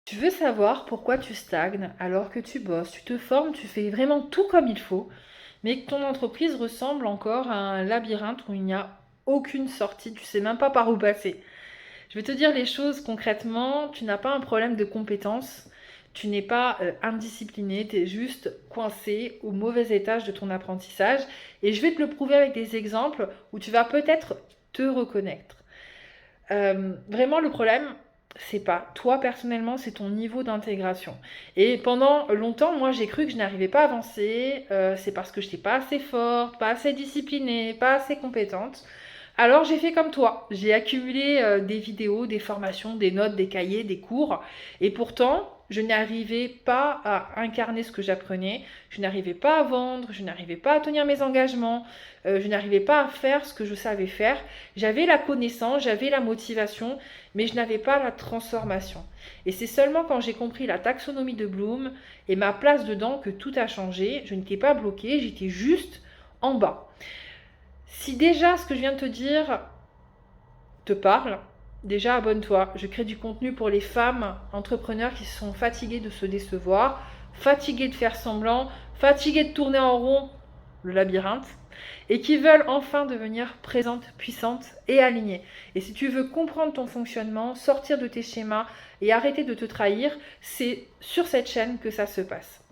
Tu veux savoir pourquoi tu stagnes alors que tu bosses, tu te formes, tu fais vraiment tout comme il faut, mais que ton entreprise ressemble encore à un labyrinthe où il n'y a aucune sortie, tu sais même pas par où passer. Je vais te dire les choses concrètement, tu n'as pas un problème de compétence, tu n'es pas indiscipliné, tu es juste coincé au mauvais étage de ton apprentissage et je vais te le prouver avec des exemples où tu vas peut-être te reconnaître. Vraiment, le problème, c'est pas toi personnellement, c'est ton niveau d'intégration. Et pendant longtemps, moi, j'ai cru que je n'arrivais pas à avancer. C'est parce que je n'étais pas assez forte, pas assez disciplinée, pas assez compétente. Alors j'ai fait comme toi, j'ai accumulé des vidéos, des formations, des notes, des cahiers, des cours, et pourtant je n'arrivais pas à incarner ce que j'apprenais, je n'arrivais pas à vendre, je n'arrivais pas à tenir mes engagements, je n'arrivais pas à faire ce que je savais faire. J'avais la connaissance, j'avais la motivation, mais je n'avais pas la transformation. Et c'est seulement quand j'ai compris la taxonomie de Bloom et ma place dedans que tout a changé. Je n'étais pas bloquée, j'étais juste en bas. Si déjà ce que je viens de te dire te parle, déjà abonne-toi. Je crée du contenu pour les femmes entrepreneurs qui sont fatiguées de se décevoir, fatiguées de faire semblant, fatiguées de tourner en rond, le labyrinthe, et qui veulent enfin devenir présentes, puissantes et alignées. Et si tu veux comprendre ton fonctionnement, sortir de tes schémas et arrêter de te trahir, c'est sur cette chaîne que ça se passe.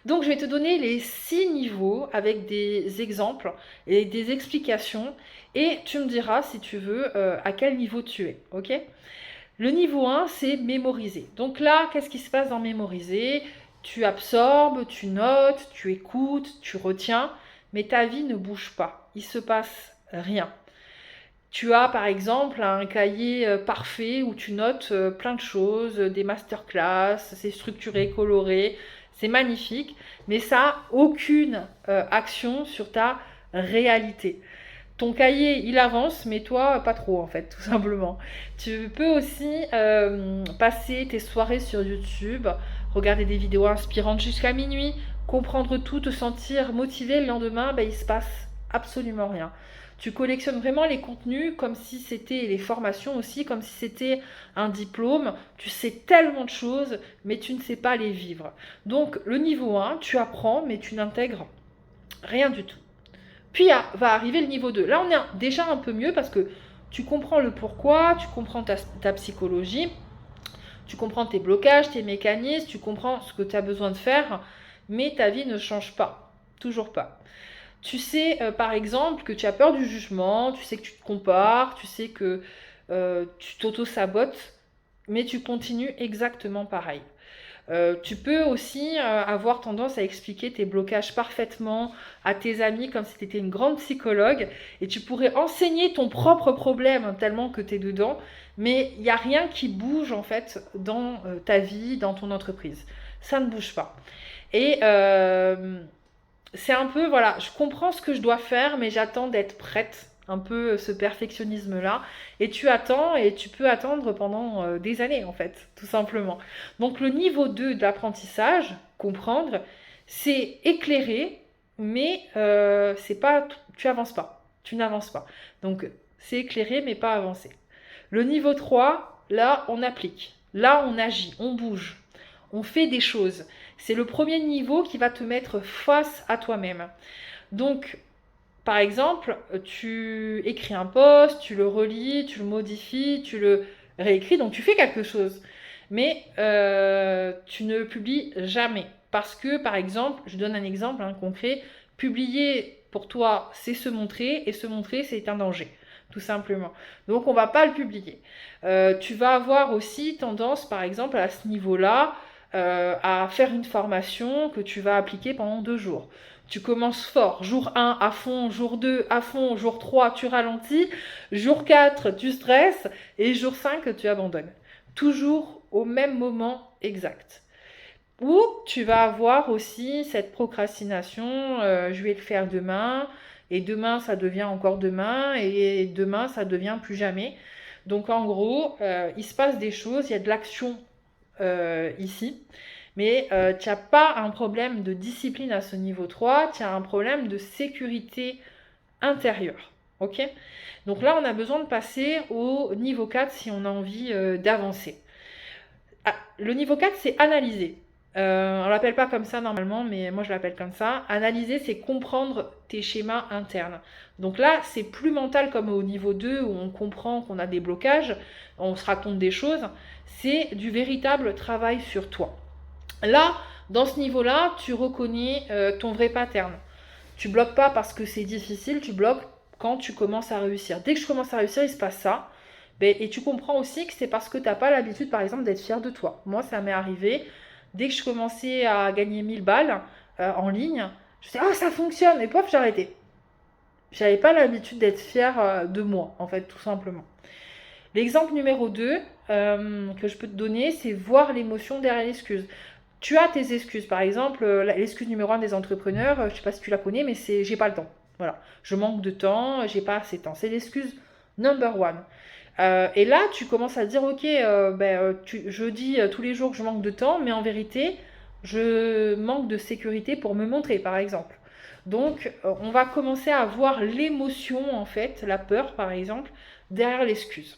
Donc je vais te donner les 6 niveaux avec des exemples et des explications et tu me diras si tu veux à quel niveau tu es, ok? Le niveau 1, c'est mémoriser. Donc là, qu'est-ce qui se passe dans mémoriser? Tu absorbes, tu notes, tu écoutes, tu retiens, mais ta vie ne bouge pas. Il se passe rien. Tu as par exemple un cahier parfait où tu notes plein de choses, des masterclass, c'est structuré, coloré, c'est magnifique, mais ça n'a aucune action sur ta réalité. Ton cahier, il avance, mais toi, pas trop en fait, tout simplement. Tu peux aussi passer tes soirées sur YouTube, regarder des vidéos inspirantes jusqu'à minuit, comprendre tout, te sentir motivé le lendemain, ben, il se passe absolument rien. Tu collectionnes vraiment les contenus comme si c'était les formations aussi, comme si c'était un diplôme. Tu sais tellement de choses, mais tu ne sais pas les vivre. Donc le niveau 1, tu apprends, mais tu n'intègres rien du tout. Puis va arriver le niveau 2. Là, on est déjà un peu mieux parce que tu comprends le pourquoi, tu comprends ta psychologie, tu comprends tes blocages, tes mécanismes, tu comprends ce que tu as besoin de faire, mais ta vie ne change pas. Toujours pas. Tu sais, par exemple, que tu as peur du jugement, tu sais que tu te compares, tu sais que tu t'auto-sabotes, mais tu continues exactement pareil. Tu peux aussi avoir tendance à expliquer tes blocages parfaitement à tes amis comme si tu étais une grande psychologue et tu pourrais enseigner ton propre problème hein, tellement que tu es dedans, mais il n'y a rien qui bouge en fait dans ta vie, dans ton entreprise. Ça ne bouge pas. Et c'est un peu, voilà, je comprends ce que je dois faire, mais j'attends d'être prête. Un peu ce perfectionnisme-là. Et tu attends, et tu peux attendre pendant des années, en fait, tout simplement. Donc le niveau 2 d'apprentissage, comprendre, c'est éclairer, mais c'est pas, tu avances pas. Tu n'avances pas. Donc c'est éclairer, mais pas avancer. Le niveau 3, là, on applique. Là, on agit, on bouge. On fait des choses. C'est le premier niveau qui va te mettre face à toi-même. Donc, par exemple, tu écris un post, tu le relis, tu le modifies, tu le réécris, donc tu fais quelque chose. Mais tu ne publies jamais. Parce que, par exemple, je donne un exemple hein, concret, publier pour toi, c'est se montrer, et se montrer, c'est un danger, tout simplement. Donc on ne va pas le publier. Tu vas avoir aussi tendance, par exemple, à ce niveau-là, à faire une formation que tu vas appliquer pendant 2 jours. Tu commences fort, jour 1 à fond, jour 2 à fond, jour 3 tu ralentis, jour 4 tu stresses et jour 5 tu abandonnes. Toujours au même moment exact. Ou tu vas avoir aussi cette procrastination, je vais le faire demain, et demain ça devient encore demain, et demain ça devient plus jamais. Donc en gros, il se passe des choses, il y a de l'action ici. Mais tu n'as pas un problème de discipline à ce niveau 3, tu as un problème de sécurité intérieure. Ok? Donc là, on a besoin de passer au niveau 4 si on a envie d'avancer. le niveau 4, c'est analyser. On l'appelle pas comme ça normalement, mais moi je l'appelle comme ça. Analyser, c'est comprendre tes schémas internes. Donc là, c'est plus mental comme au niveau 2 où on comprend qu'on a des blocages, on se raconte des choses. C'est du véritable travail sur toi. Là, dans ce niveau-là, tu reconnais ton vrai pattern. Tu bloques pas parce que c'est difficile, tu bloques quand tu commences à réussir. Dès que je commence à réussir, il se passe ça. Ben, et tu comprends aussi que c'est parce que tu n'as pas l'habitude, par exemple, d'être fier de toi. Moi, ça m'est arrivé. Dès que je commençais à gagner 1000 balles en ligne, je disais, ah, ça fonctionne. Et pof, j'ai arrêté. J'avais pas l'habitude d'être fière de moi, en fait, tout simplement. L'exemple numéro 2 que je peux te donner, c'est voir l'émotion derrière l'excuse. Tu as tes excuses. Par exemple, l'excuse numéro 1 des entrepreneurs, je ne sais pas si tu la connais, mais c'est j'ai pas le temps. Voilà. Je manque de temps, j'ai pas assez de temps. C'est l'excuse number one. Et là, tu commences à dire, ok, je dis tous les jours que je manque de temps, mais en vérité, je manque de sécurité pour me montrer, par exemple. Donc, on va commencer à voir l'émotion, en fait, la peur, par exemple, derrière l'excuse.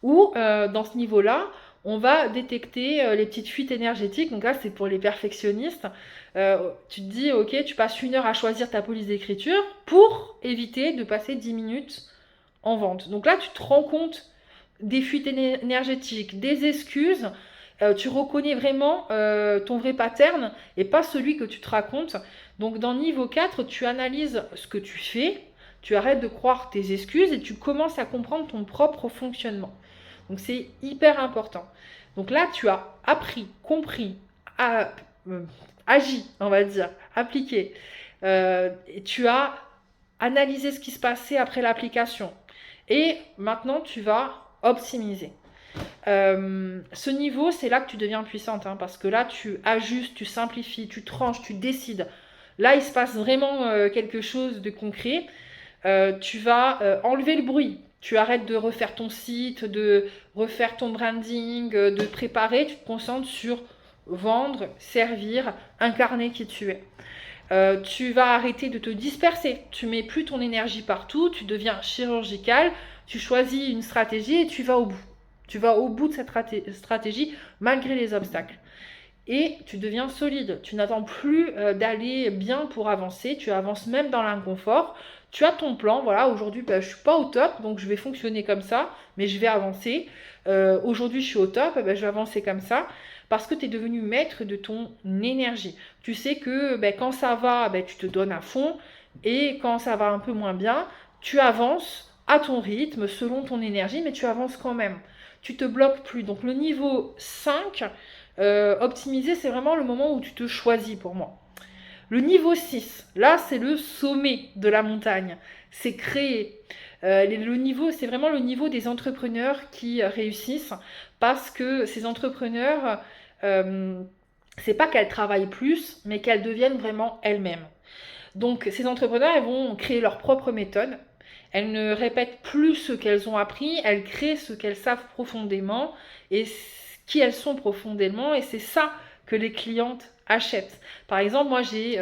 Ou dans ce niveau-là, on va détecter les petites fuites énergétiques. Donc là, c'est pour les perfectionnistes. Tu te dis, ok, tu passes 1 heure à choisir ta police d'écriture pour éviter de passer 10 minutes en vente. Donc là, tu te rends compte des fuites énergétiques, des excuses. Tu reconnais vraiment ton vrai pattern et pas celui que tu te racontes. Donc dans niveau 4, tu analyses ce que tu fais, tu arrêtes de croire tes excuses et tu commences à comprendre ton propre fonctionnement. Donc c'est hyper important. Donc là, tu as appris, compris, agi, on va dire, appliqué. Et tu as analysé ce qui se passait après l'application. Et maintenant, tu vas optimiser. Ce niveau, c'est là que tu deviens puissante, hein, parce que là, tu ajustes, tu simplifies, tu tranches, tu décides. Là, il se passe vraiment quelque chose de concret. Tu vas enlever le bruit. Tu arrêtes de refaire ton site, de refaire ton branding, de préparer. Tu te concentres sur vendre, servir, incarner qui tu es. Tu vas arrêter de te disperser. Tu mets plus ton énergie partout. Tu deviens chirurgical. Tu choisis une stratégie et tu vas au bout. Tu vas au bout de cette stratégie malgré les obstacles. Et tu deviens solide. Tu n'attends plus d'aller bien pour avancer. Tu avances même dans l'inconfort. Tu as ton plan. Voilà, aujourd'hui, je ne suis pas au top, donc je vais fonctionner comme ça, mais je vais avancer. Aujourd'hui, je suis au top, je vais avancer comme ça. Parce que tu es devenu maître de ton énergie. Tu sais que quand ça va, tu te donnes à fond. Et quand ça va un peu moins bien, tu avances à ton rythme, selon ton énergie, mais tu avances quand même. Tu te bloques plus. Donc le niveau 5, optimiser, c'est vraiment le moment où tu te choisis pour moi. Le niveau 6, là, c'est le sommet de la montagne. C'est créer. Le niveau, c'est vraiment le niveau des entrepreneurs qui réussissent parce que ces entrepreneurs, c'est pas qu'elles travaillent plus, mais qu'elles deviennent vraiment elles-mêmes. Donc, ces entrepreneurs, elles vont créer leur propre méthode. Elles ne répètent plus ce qu'elles ont appris, elles créent ce qu'elles savent profondément et qui elles sont profondément. Et c'est ça que les clientes achètent. Par exemple, moi, j'ai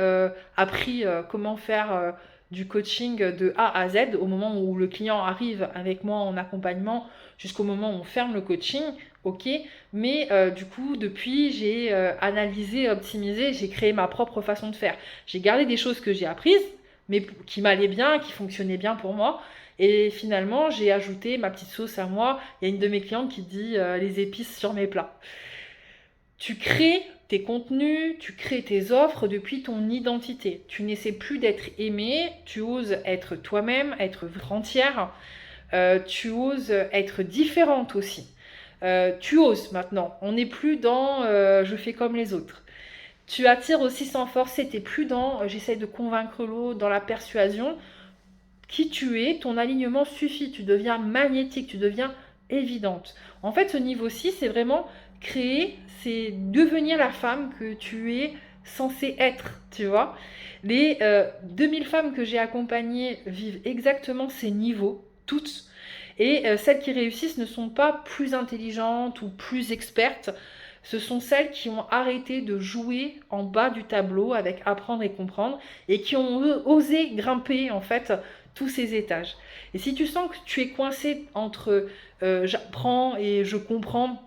appris comment faire du coaching de A à Z au moment où le client arrive avec moi en accompagnement jusqu'au moment où on ferme le coaching. Ok, mais du coup, depuis, j'ai analysé, optimisé, j'ai créé ma propre façon de faire. J'ai gardé des choses que j'ai apprises, mais qui m'allaient bien, qui fonctionnaient bien pour moi. Et finalement, j'ai ajouté ma petite sauce à moi. Il y a une de mes clientes qui dit les épices sur mes plats. Tu crées tes contenus, tu crées tes offres depuis ton identité. Tu n'essaies plus d'être aimé, tu oses être toi-même, être entière. Tu oses être différente aussi. Tu oses maintenant. On n'est plus dans je fais comme les autres. Tu attires aussi sans forcer. T'es plus dans j'essaie de convaincre l'autre, dans la persuasion. Qui tu es, ton alignement suffit. Tu deviens magnétique, tu deviens évidente. En fait, ce niveau 6, c'est vraiment créer, c'est devenir la femme que tu es censée être, tu vois. Les 2000 femmes que j'ai accompagnées vivent exactement ces niveaux, toutes. Et celles qui réussissent ne sont pas plus intelligentes ou plus expertes. Ce sont celles qui ont arrêté de jouer en bas du tableau avec apprendre et comprendre et qui ont osé grimper en fait tous ces étages. Et si tu sens que tu es coincé entre j'apprends et je comprends,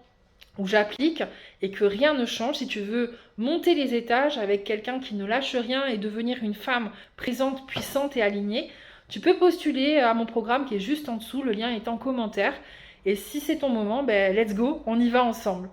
où j'applique et que rien ne change. Si tu veux monter les étages avec quelqu'un qui ne lâche rien et devenir une femme présente, puissante et alignée, tu peux postuler à mon programme qui est juste en dessous, le lien est en commentaire. Et si c'est ton moment, ben let's go, on y va ensemble.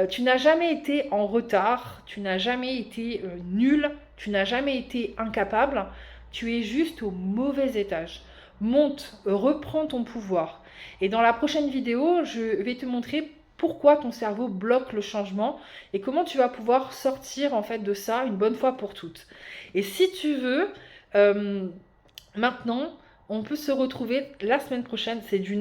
Tu n'as jamais été en retard, tu n'as jamais été nul, tu n'as jamais été incapable, tu es juste au mauvais étage. Monte, reprends ton pouvoir. Et dans la prochaine vidéo, je vais te montrer pourquoi ton cerveau bloque le changement et comment tu vas pouvoir sortir en fait de ça une bonne fois pour toutes. Et si tu veux, euh, maintenant, on peut se retrouver la semaine prochaine, c'est du